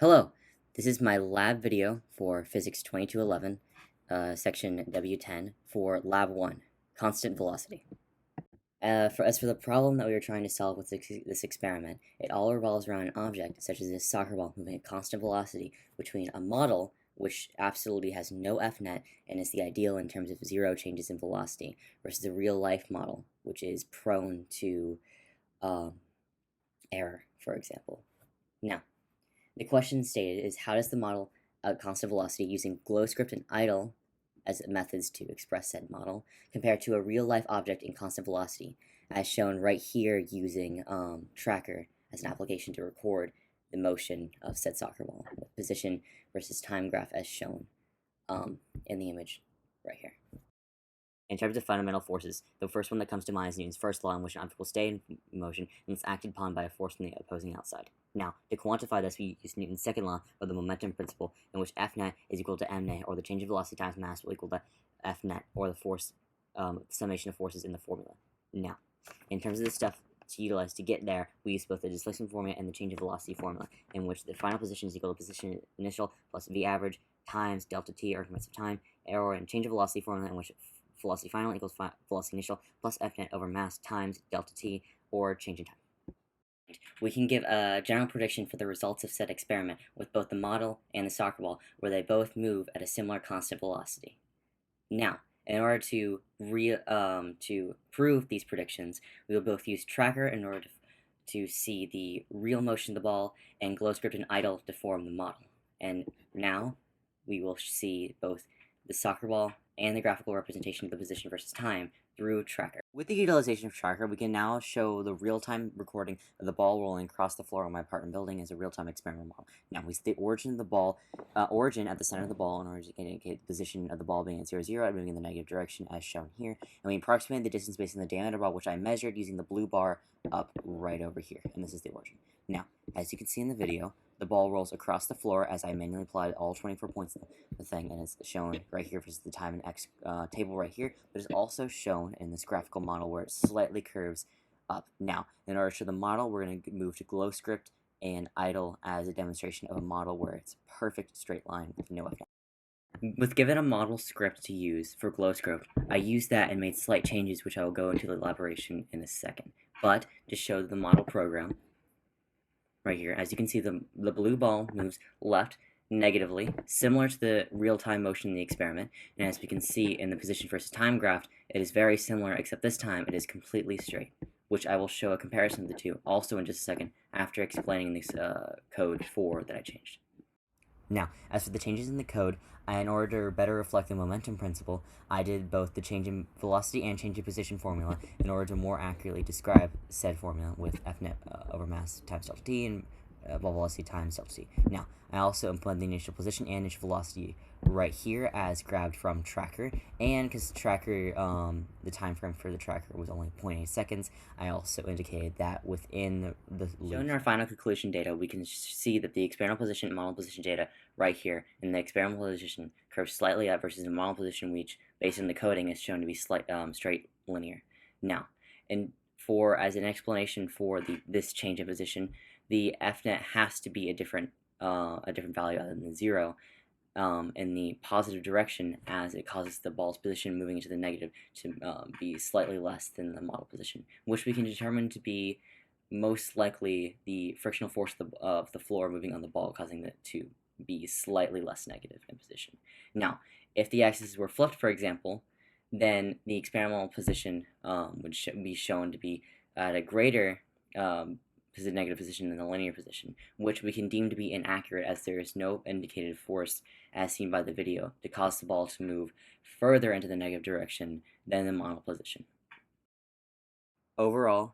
Hello, this is my lab video for Physics 2211, section W10 for Lab 1, constant velocity. As for the problem that we were trying to solve with this experiment, it all revolves around an object such as this soccer ball moving at constant velocity between a model which absolutely has no F-net and is the ideal in terms of zero changes in velocity, versus a real-life model which is prone to error, for example. Now, the question stated is, how does the model at constant velocity using GlowScript and idle as methods to express said model compare to a real-life object in constant velocity, as shown right here using Tracker as an application to record the motion of said soccer ball, with position versus time graph as shown in the image right here. In terms of fundamental forces, the first one that comes to mind is Newton's first law, in which an object will stay in motion and is acted upon by a force from the opposing outside. Now, to quantify this, we use Newton's second law of the momentum principle, in which F net is equal to m net, or the change of velocity times mass will equal to F net, or the force summation of forces in the formula. Now, in terms of the stuff to utilize to get there, we use both the displacement formula and the change of velocity formula, in which the final position is equal to position initial plus v average times delta t, arguments of time, or in change of velocity formula, in which velocity final equals velocity initial plus F net over mass times delta t, or change in time. We can give a general prediction for the results of said experiment with both the model and the soccer ball, where they both move at a similar constant velocity. Now, in order to prove these predictions, we will both use Tracker in order to see the real motion of the ball, and GlowScript and idle to form the model. And now we will see both the soccer ball and the graphical representation of the position versus time through Tracker. With the utilization of Tracker, we can now show the real-time recording of the ball rolling across the floor of my apartment building as a real-time experimental model. Now, we see the origin of the ball, origin at the center of the ball in order to indicate the position of the ball being at 0, 0 and moving in the negative direction as shown here. And we approximate the distance based on the diameter of the ball, which I measured using the blue bar up right over here. And this is the origin. Now, as you can see in the video, the ball rolls across the floor as I manually applied all 24 points of the thing, and it's shown right here versus the time and x table right here, but it's also shown in this graphical model where it slightly curves up. Now, in order to show the model, we're going to move to GlowScript and idle as a demonstration of a model where it's perfect straight line with no effect. With given a model script to use for GlowScript, I used that and made slight changes, which I will go into the elaboration in a second. But to show the model program, right here, as you can see, the blue ball moves left negatively, similar to the real-time motion in the experiment, and as we can see in the position versus time graph, it is very similar, except this time it is completely straight, which I will show a comparison of the two also in just a second after explaining this code 4 that I changed. Now, as for the changes in the code, in order to better reflect the momentum principle, I did both the change in velocity and change in position formula in order to more accurately describe said formula with F net over mass times delta t and ball velocity times delta t. Now, I also implemented the initial position and initial velocity right here as grabbed from Tracker, and because Tracker, the time frame for the Tracker was only 0.8 seconds, I also indicated that within the loop. Shown in our final conclusion data, we can see that the experimental position and model position data right here, in the experimental position curves slightly up versus the model position, which, based on the coding, is shown to be straight linear. Now, as an explanation for this change in position, the F net has to be a different value other than 0 in the positive direction, as it causes the ball's position moving into the negative to be slightly less than the model position, which we can determine to be most likely the frictional force of the floor moving on the ball, causing it to be slightly less negative in position. Now, if the axes were flipped, for example, then the experimental position would be shown to be at a greater negative position than the linear position, which we can deem to be inaccurate, as there is no indicated force, as seen by the video, to cause the ball to move further into the negative direction than the model position. Overall,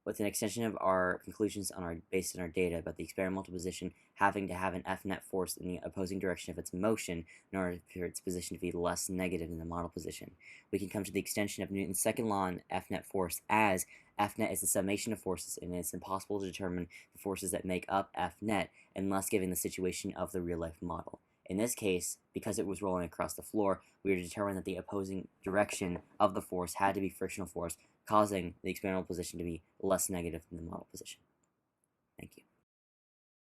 with an extension of our conclusions based on our data about the experimental position having to have an F net force in the opposing direction of its motion in order for its position to be less negative than the model position, we can come to the extension of Newton's second law on F net force, as F net is the summation of forces, and it's impossible to determine the forces that make up F net unless given the situation of the real-life model. In this case, because it was rolling across the floor, we were to determine that the opposing direction of the force had to be frictional force, causing the experimental position to be less negative than the model position. Thank you.